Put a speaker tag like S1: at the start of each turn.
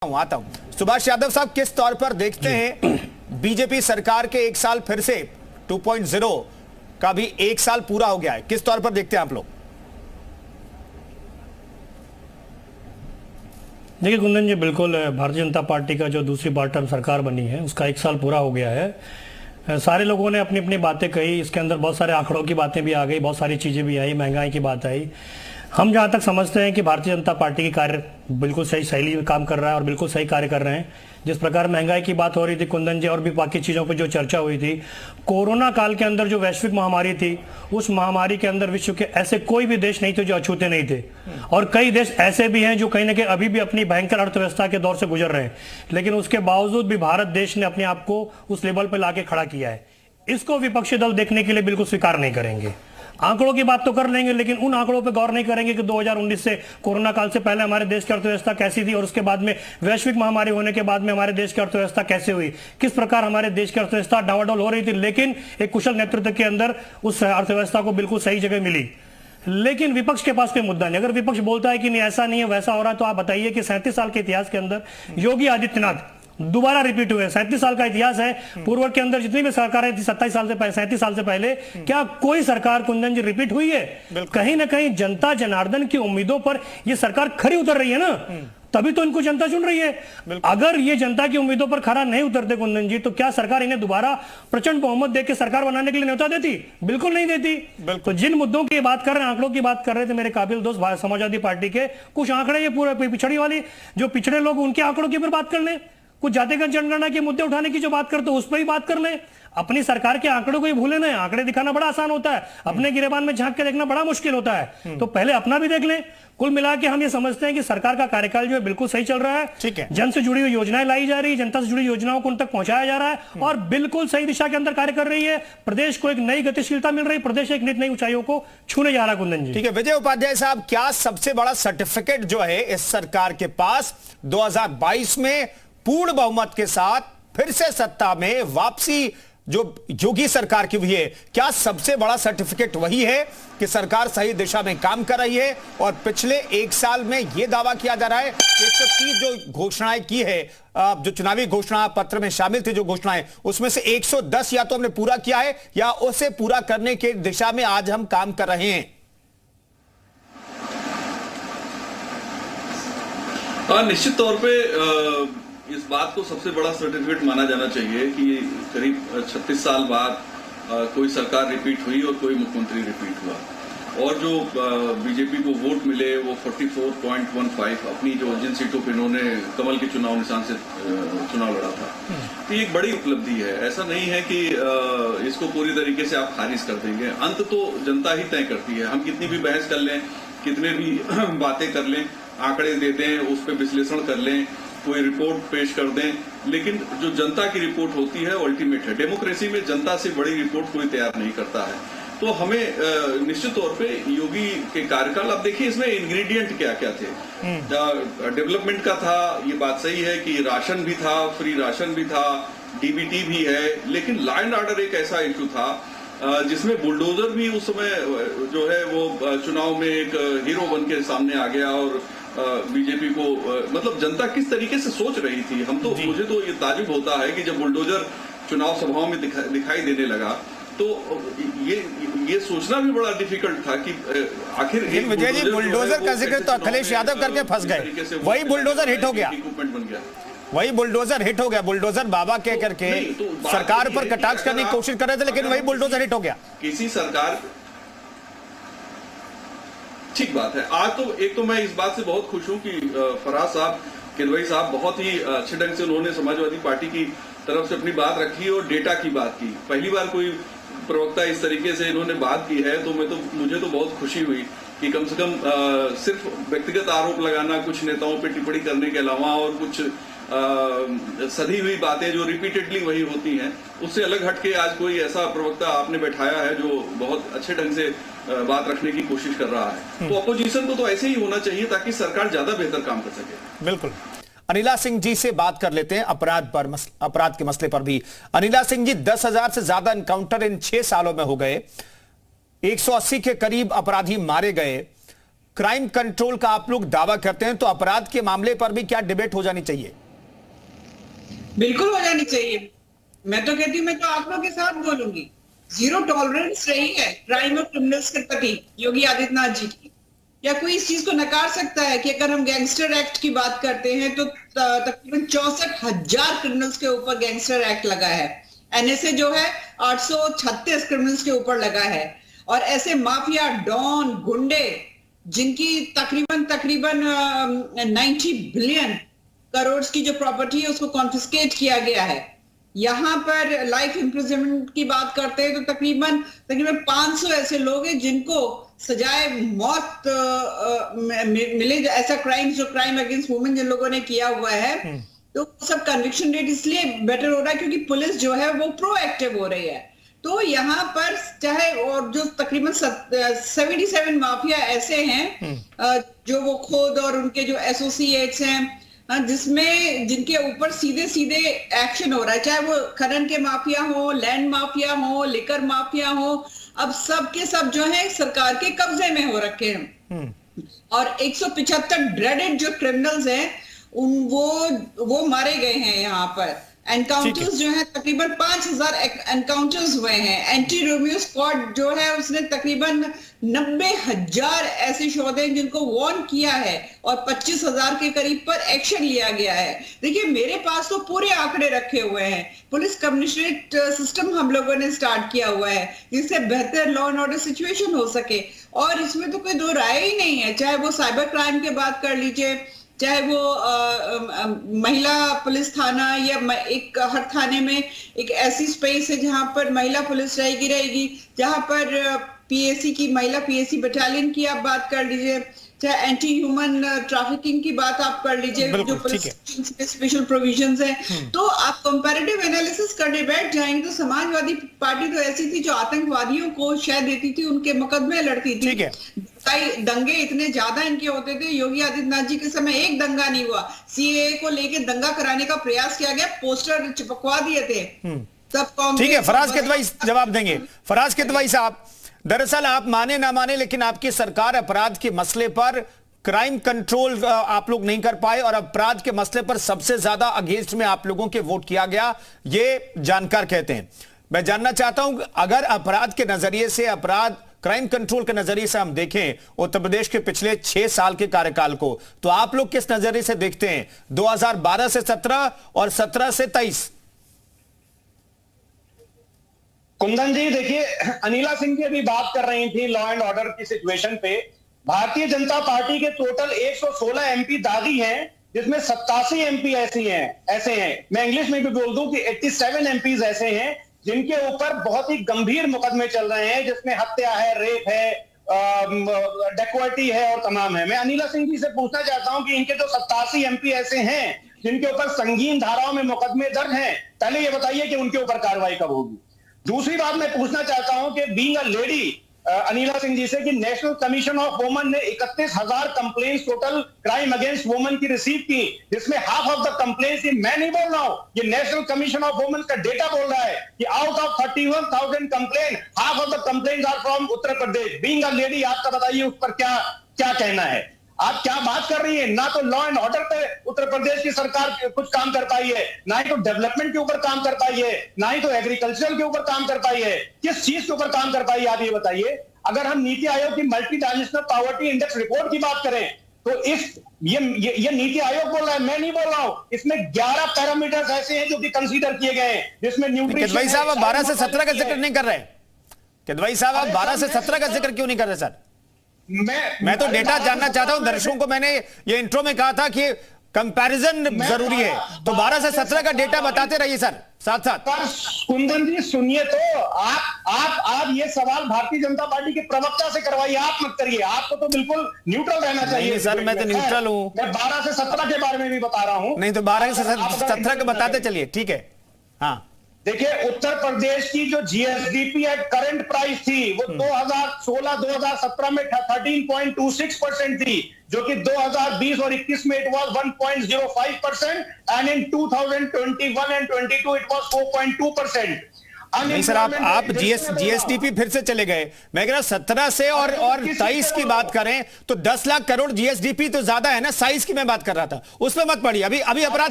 S1: आता हूं सुभाष यादव साहब, किस तौर पर देखते हैं बीजेपी सरकार के एक साल फिर से 2.0 का भी एक साल पूरा हो गया है, किस तौर पर देखते हैं आप लोग?
S2: देखिए कुंदन जी, बिल्कुल भारतीय जनता पार्टी का जो दूसरी बार टर्म सरकार बनी है उसका एक साल पूरा हो गया है। सारे लोगों ने अपनी अपनी बातें कही, इसके अंदर बहुत सारे आंकड़ों की बातें भी आ गई, बहुत सारी चीजें भी आई, महंगाई की बात आई। हम जहां तक समझते हैं कि भारतीय जनता पार्टी की कार्य बिल्कुल सही शैली में काम कर रहा है और बिल्कुल सही कार्य कर रहे हैं। जिस प्रकार महंगाई की बात हो रही थी कुंदन जी, और भी बाकी चीजों पर जो चर्चा हुई थी, कोरोना काल के अंदर जो वैश्विक महामारी थी, उस महामारी के अंदर विश्व के ऐसे कोई भी देश नहीं थे जो अछूते नहीं थे, और कई देश ऐसे भी हैं जो कहीं ना कहीं अभी भी अपनी भयंकर अर्थव्यवस्था के दौर से गुजर रहे हैं, लेकिन उसके बावजूद भी भारत देश ने अपने आप को उस लेवल पर लाके खड़ा किया है। इसको विपक्षी दल देखने के लिए बिल्कुल स्वीकार नहीं करेंगे। आंकड़ों की बात तो कर लेंगे, लेकिन उन आंकड़ों पर गौर नहीं करेंगे कि 2019 से कोरोना काल से पहले हमारे देश की अर्थव्यवस्था कैसी थी और उसके बाद में वैश्विक महामारी होने के बाद में हमारे देश की अर्थव्यवस्था कैसे हुई, किस प्रकार हमारे देश की अर्थव्यवस्था डावाडोल हो रही थी, लेकिन एक कुशल नेतृत्व के अंदर उस अर्थव्यवस्था को बिल्कुल सही जगह मिली। लेकिन विपक्ष के पास कोई मुद्दा नहीं। अगर विपक्ष बोलता है कि नहीं ऐसा नहीं है वैसा हो रहा है, तो आप बताइए कि 37 साल के इतिहास के अंदर योगी आदित्यनाथ दोबारा रिपीट हुए। 37 साल का इतिहास है, पूर्व के अंदर जितनी भी सरकारें थी 27 साल से पहले, 37 साल से पहले, क्या कोई सरकार कुंदन जी रिपीट हुई है? कहीं ना कहीं जनता जनार्दन की उम्मीदों पर यह सरकार खरी उतर रही है ना, तभी तो इनको जनता चुन रही है। अगर ये जनता की उम्मीदों पर खरा नहीं उतरते कुंदन जी, तो क्या सरकार इन्हें दोबारा प्रचंड बहुमत देकर सरकार बनाने के लिए न्योता देती? बिल्कुल नहीं देती। तो जिन मुद्दों की बात कर रहे हैं, आंकड़ों की बात कर रहे थे मेरे काबिल दोस्त समाजवादी पार्टी के, कुछ आंकड़े ये पूरे पिछड़ी वाली जो पिछड़े लोग उनके आंकड़ों की बात कर लें, कुछ जातिगत जनगणना के मुद्दे उठाने की जो बात करते हैं उस पर ही बात कर लें। अपनी सरकार के आंकड़ों को ही भूले ना। आंकड़े दिखाना बड़ा आसान होता है, अपने गिरेबान में झांक के देखना बड़ा मुश्किल होता है। तो पहले अपना भी देख लें। कुल मिला के हम ये समझते हैं कि सरकार का कार्यकाल जो है बिल्कुल सही चल रहा है।
S1: ठीक है,
S2: जन से जुड़ी हुई योजनाएं लाई जा रही है, जनता से जुड़ी योजनाओं को उन तक पहुंचाया जा रहा है और बिल्कुल सही दिशा के अंदर कार्य कर रही है। प्रदेश को एक नई गतिशीलता मिल रही है, प्रदेश एक नई ऊंचाइयों को छूने जा रहा है कुंदन जी।
S1: ठीक है, विजय उपाध्याय साहब, क्या सबसे बड़ा सर्टिफिकेट जो है इस सरकार के पास 2022 में पूर्ण बहुमत के साथ फिर से सत्ता में वापसी जो योगी सरकार की हुई है, क्या सबसे बड़ा सर्टिफिकेट वही है कि सरकार सही दिशा में काम कर रही है? और पिछले एक साल में यह दावा किया जा रहा है कि 130 जो घोषणाएं की है, जो चुनावी घोषणा पत्र में शामिल थी जो घोषणाएं, उसमें से 110 या तो हमने पूरा किया है या उसे पूरा करने की दिशा में आज हम काम कर रहे हैं।
S3: निश्चित तौर पे इस बात को सबसे बड़ा सर्टिफिकेट माना जाना चाहिए कि करीब 36 साल बाद कोई सरकार रिपीट हुई और कोई मुख्यमंत्री रिपीट हुआ, और जो बीजेपी को वोट मिले वो 44.15, अपनी जो जिन सीटों पे इन्होंने कमल के चुनाव निशान से चुनाव लड़ा था। तो ये एक बड़ी उपलब्धि है। ऐसा नहीं है कि इसको पूरी तरीके से आप खारिज कर देंगे, अंत तो जनता ही तय करती है। हम कितनी भी बहस कर लें, कितने भी बातें कर लें, आंकड़े दे दें, उस पर विश्लेषण कर लें, कोई रिपोर्ट पेश कर दें, लेकिन जो जनता की रिपोर्ट होती है अल्टीमेट है। डेमोक्रेसी में जनता से बड़ी रिपोर्ट कोई तैयार नहीं करता है। तो हमें निश्चित तौर पे योगी के कार्यकाल, अब देखिए इसमें इंग्रेडिएंट क्या क्या थे। डेवलपमेंट का था, ये बात सही है कि राशन भी था, फ्री राशन भी था, डीबीटी भी है, लेकिन लॉ एंड ऑर्डर एक ऐसा इशू था जिसमें बुलडोजर भी उस समय जो है वो चुनाव में एक हीरो बन के सामने आ गया, और बीजेपी को मतलब जनता किस तरीके से सोच रही थी। हम तो, मुझे तो ये ताजुब होता है कि जब बुलडोजर चुनाव सभाओं में दिखाई देने लगा, तो ये सोचना भी बड़ा डिफिकल्ट था कि आखिर
S1: विजय जी, बुलडोजर का जिक्र तो अखिलेश यादव करके फंस गए, वही बुलडोजर हिट हो गया,
S3: बन गया,
S1: वही बुलडोजर हिट हो गया। बुलडोजर बाबा के करके सरकार पर कटाक्ष करने की कोशिश कर रहे थे, लेकिन वही बुलडोजर हिट हो गया।
S3: किसी सरकार, ठीक बात है। आज तो एक तो मैं इस बात से बहुत खुश हूं कि फराज साहब, किदवई साहब बहुत ही अच्छे ढंग से उन्होंने समाजवादी पार्टी की तरफ से अपनी बात रखी और डेटा की बात की। पहली बार कोई प्रवक्ता इस तरीके से इन्होंने बात की है, तो मुझे तो बहुत खुशी हुई कि कम से कम सिर्फ व्यक्तिगत आरोप लगाना, कुछ नेताओं पर टिप्पणी करने के अलावा, और कुछ सधी हुई बातें जो रिपीटेडली वही होती हैं, उससे अलग हटके आज कोई ऐसा प्रवक्ता आपने बैठाया है जो बहुत अच्छे ढंग से बात रखने की कोशिश कर रहा है। तो अपोजिशन को तो ऐसे ही होना चाहिए ताकि सरकार ज्यादा बेहतर काम कर सके।
S1: बिल्कुल। अनिला सिंह जी से बात कर लेते हैं अपराध के मसले पर भी। अनिला सिंह जी, 10,000 से ज्यादा एनकाउंटर इन 6 सालों में हो गए, 180 के करीब अपराधी मारे गए, क्राइम कंट्रोल का आप लोग दावा करते हैं, तो अपराध के मामले पर भी क्या डिबेट हो जानी चाहिए?
S4: बिल्कुल हो जानी चाहिए। मैं तो कहती हूँ, मैं तो आप लोगों के साथ बोलूंगी, जीरो टॉलरेंस रही है क्राइम और क्रिमिनल्स के प्रति योगी आदित्यनाथ जी की। या कोई इस चीज को नकार सकता है कि अगर हम गैंगस्टर एक्ट की बात करते हैं तो तकरीबन 64,000 क्रिमिनल्स के ऊपर गैंगस्टर एक्ट लगा है। एनएसए जो है 836 क्रिमिनल्स के ऊपर लगा है। और ऐसे माफिया, डॉन, गुंडे जिनकी तकरीबन 90 बिलियन करोड़ की जो प्रॉपर्टी है उसको कॉन्फिस्केट किया गया है। यहाँ पर लाइफ इम्प्रिजनमेंट की बात करते हैं तो तकरीबन 500 ऐसे लोग हैं जिनको सजाए मौत मिले, ऐसा क्राइम अगेंस्ट वुमेन जिन लोगों ने किया हुआ है। तो सब कन्विक्शन रेट इसलिए बेटर हो रहा है क्योंकि पुलिस जो है वो प्रोएक्टिव हो रही है। तो यहाँ पर चाहे, और जो तकरीबन 77 माफिया ऐसे हैं जो वो खुद और उनके जो एसोसिएट्स हैं, जिनके ऊपर सीधे सीधे एक्शन हो रहा है, चाहे वो खनन के माफिया हो, लैंड माफिया हो, लिकर माफिया हो, अब सब के सब जो है सरकार के कब्जे में हो रखे हैं। और 175 ड्रेडेड जो क्रिमिनल्स हैं वो मारे गए हैं। यहाँ पर एनकाउंटर्स जो है तकरीबन 5,000 एनकाउंटर्स हुए हैं। एंटी रोमियो स्क्वाड जो है उसने तकरीबन 90,000 ऐसे शोधे जिनको वार्न किया है और 25,000 के करीब पर एक्शन लिया गया है। देखिए, मेरे पास तो पूरे आंकड़े रखे हुए हैं। पुलिस कमिश्नरेट सिस्टम हम लोगों ने स्टार्ट किया हुआ है जिससे बेहतर लॉ एंड ऑर्डर सिचुएशन हो सके। और इसमें तो कोई दो राय ही नहीं है, चाहे वो साइबर क्राइम की बात कर लीजिए, चाहे वो महिला पुलिस थाना, या एक हर थाने में एक ऐसी स्पेस है जहां पर महिला पुलिस रहेगी, जहां पर पीएसी की, महिला पीएसी बटालियन की आप बात कर लीजिए, चाहे एंटी ह्यूमन ट्रैफिकिंग की बात आप कर लीजिए, जो पुलिस स्पेशल प्रोविजंस हैं। तो आप कंपैरेटिव एनालिसिस करने बैठ जाएंगे तो समाजवादी पार्टी तो ऐसी थी जो आतंकवादियों को शय देती थी, उनके मुकदमे लड़ती थी। दंगे इतने ज्यादा इनके होते थे, योगी आदित्यनाथ जी के समय एक दंगा नहीं हुआ। सीएए को लेके दंगा कराने का प्रयास किया गया, पोस्टर चिपकवा दिए थे सब।
S1: ठीक है, फराज किदवई जवाब देंगे। फराज किदवई साहब, दरअसल आप माने ना माने लेकिन आपकी सरकार अपराध के मसले पर क्राइम कंट्रोल आप लोग नहीं कर पाए और अपराध के मसले पर सबसे ज्यादा अगेंस्ट में आप लोगों के वोट किया गया, ये जानकार कहते हैं। मैं जानना चाहता हूं, अगर अपराध के नजरिए से, अपराध क्राइम कंट्रोल के नजरिए से हम देखें उत्तर प्रदेश के पिछले 6 साल के कार्यकाल को, तो आप लोग किस नजरिए से देखते हैं 2012 से 17 और 17 से 23?
S5: कुंदन जी, देखिए, अनिला सिंह जी अभी बात कर रही थी लॉ एंड ऑर्डर की सिचुएशन पे। भारतीय जनता पार्टी के टोटल 116 एमपी दागी हैं, जिसमें 87 एमपी ऐसे हैं। मैं इंग्लिश में भी बोल दूं कि 87 एमपीज ऐसे हैं जिनके ऊपर बहुत ही गंभीर मुकदमे चल रहे हैं, जिसमें हत्या है, रेप है, डेकोर्टी है और तमाम है। मैं अनिला सिंह जी से पूछना चाहता हूं कि इनके जो 87 एमपी ऐसे हैं जिनके ऊपर संगीन धाराओं में मुकदमे दर्ज हैं, पहले ये बताइए कि उनके ऊपर कार्रवाई कब होगी। दूसरी बात मैं पूछना चाहता हूं कि being a lady Anila Singh ji से कि नेशनल कमीशन ऑफ वुमेन ने 31,000 complaints total crime against women की रिसीव की, जिसमें हाफ ऑफ द कंप्लेंट्स, मैं नहीं बोल रहा हूं, ये नेशनल कमीशन ऑफ वुमेन का डेटा बोल रहा है कि out of 31,000 complaint, half of the complaints are from Uttar Pradesh. Being a lady, आपका बताइए उस पर क्या कहना है? आप क्या बात कर रही है? ना तो लॉ एंड ऑर्डर पे उत्तर प्रदेश की सरकार कुछ काम कर पाई है, ना ही तो डेवलपमेंट के ऊपर काम कर पाई है, ना ही तो एग्रीकल्चर के ऊपर काम कर पाई है। किस चीज के ऊपर काम कर पाई है, आप ये बताइए। अगर हम नीति आयोग की multi dimensional poverty index report की बात करें तो ये नीति आयोग बोल रहा है, मैं नहीं बोल रहा हूं। इसमें 11 पैरामीटर्स ऐसे हैं जो कि कंसीडर किए गए हैं, जिसमें न्यूट्रिशन।
S1: किदवई साहब, आप 12 से 17 का जिक्र नहीं कर रहे। किदवई साहब, आप 12 से 17 का जिक्र क्यों नहीं कर रहे सर? मैं तो डेटा जानना चाहता हूं। दर्शकों को मैंने ये इंट्रो में कहा था कि कंपैरिजन जरूरी है, तो 12 से 17 का डेटा बताते रहिए सर साथ साथ।
S5: कुंदन जी सुनिए, तो आप ये सवाल भारतीय जनता पार्टी के प्रवक्ता से करवाइए, आप मत करिए। आपको तो बिल्कुल न्यूट्रल रहना चाहिए।
S1: सर, मैं तो न्यूट्रल हूं।
S5: मैं 12 से 17 के बारे में भी बता रहा हूं।
S1: नहीं तो 12 से 17 का बताते चलिए, ठीक है। हाँ,
S5: देखिए, उत्तर प्रदेश की जो जीएसडीपी एट करंट प्राइस थी वो 2016-2017 में 13.26% थी, जो कि 2020 और 21 में it was 1.05% and in 2021 and 22 it was 4.2%।
S1: नहीं सर, आप जीएसडीपी फिर से चले गए। मैं कह रहा 17 से और 23 की बात करें तो 10 लाख करोड़ जीएसडीपी तो ज्यादा है ना, साइज की मैं बात कर रहा था, उसमें मत पड़िए। अभी अपराध